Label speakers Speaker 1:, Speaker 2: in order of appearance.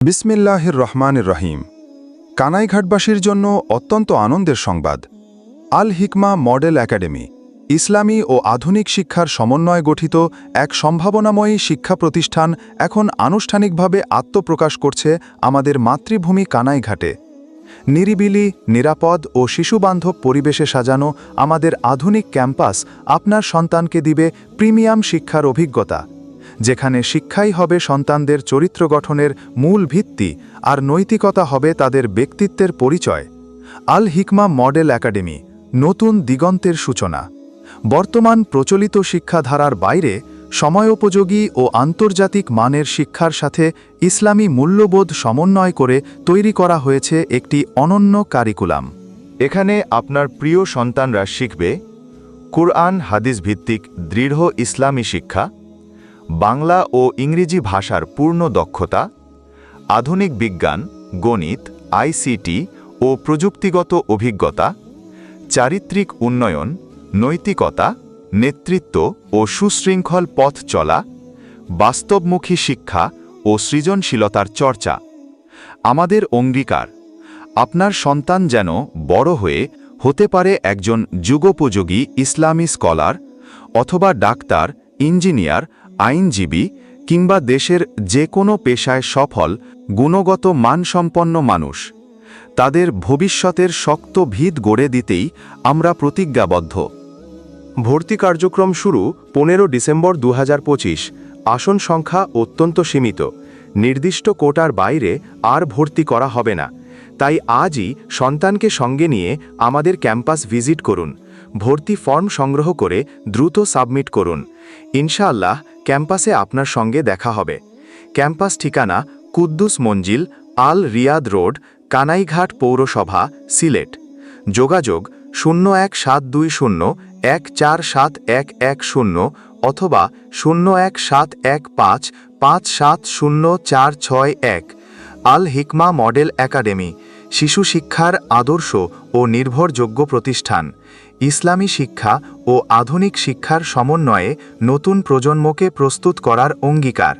Speaker 1: বিসমিল্লাহির রহমানির রহিম। কানাইঘাটবাসীর জন্য অত্যন্ত আনন্দের সংবাদ। আল হিকমা মডেল একাডেমি ইসলামী ও আধুনিক শিক্ষার সমন্বয়ে গঠিত এক সম্ভাবনাময়ী শিক্ষা প্রতিষ্ঠান এখন আনুষ্ঠানিকভাবে আত্মপ্রকাশ করছে আমাদের মাতৃভূমি কানাইঘাটে। নিরিবিলি, নিরাপদ ও শিশুবান্ধব পরিবেশে সাজানো আমাদের আধুনিক ক্যাম্পাস আপনার সন্তানকে দিবে প্রিমিয়াম শিক্ষার অভিজ্ঞতা, যেখানে শিক্ষাই হবে সন্তানদের চরিত্র গঠনের মূল ভিত্তি আর নৈতিকতা হবে তাদের ব্যক্তিত্বের পরিচয়। আল হিকমা মডেল একাডেমি নতুন দিগন্তের সূচনা। বর্তমান প্রচলিত শিক্ষাধারার বাইরে সময়োপযোগী ও আন্তর্জাতিক মানের শিক্ষার সাথে ইসলামী মূল্যবোধ সমন্বয় করে তৈরি করা হয়েছে একটি অনন্য কারিকুলাম।
Speaker 2: এখানে আপনার প্রিয় সন্তানরা শিখবে কুরআন হাদিস ভিত্তিক দৃঢ় ইসলামী শিক্ষা, বাংলা ও ইংরেজি ভাষার পূর্ণ দক্ষতা, আধুনিক বিজ্ঞান, গণিত, আইসিটি ও প্রযুক্তিগত অভিজ্ঞতা, চারিত্রিক উন্নয়ন, নৈতিকতা, নেতৃত্ব ও সুশৃঙ্খল পথ চলা, বাস্তবমুখী শিক্ষা ও সৃজনশীলতার চর্চা। আমাদের অঙ্গীকার, আপনার সন্তান যেন বড় হয়ে হতে পারে একজন যুগোপযোগী ইসলামী স্কলার অথবা ডাক্তার, ইঞ্জিনিয়ার, আইনজীবী কিংবা দেশের যে কোনো পেশায় সফল, গুণগত মানসম্পন্ন মানুষ। তাদের ভবিষ্যতের শক্ত ভিত গড়ে দিতেই আমরা প্রতিজ্ঞাবদ্ধ।
Speaker 3: ভর্তি কার্যক্রম শুরু 15 ডিসেম্বর 2025। আসন সংখ্যা অত্যন্ত সীমিত। নির্দিষ্ট কোটার বাইরে আর ভর্তি করা হবে না। তাই আজই সন্তানকে সঙ্গে নিয়ে আমাদের ক্যাম্পাস ভিজিট করুন। ভর্তি ফর্ম সংগ্রহ করে দ্রুত সাবমিট করুন। ইনশাআল্লাহ ক্যাম্পাসে আপনার সঙ্গে দেখা হবে। ক্যাম্পাস ঠিকানা কুদ্দুস মঞ্জিল, আল রিয়াদ রোড, কানাইঘাট পৌরসভা, সিলেট। যোগাযোগ 01720147110 অথবা 01715570461। আল হিকমা মডেল একাডেমি শিশু শিক্ষার আদর্শ ও নির্ভরযোগ্য প্রতিষ্ঠান। ইসলামী শিক্ষা ও আধুনিক শিক্ষার সমন্বয়ে নতুন প্রজন্মকে প্রস্তুত করার অঙ্গীকার।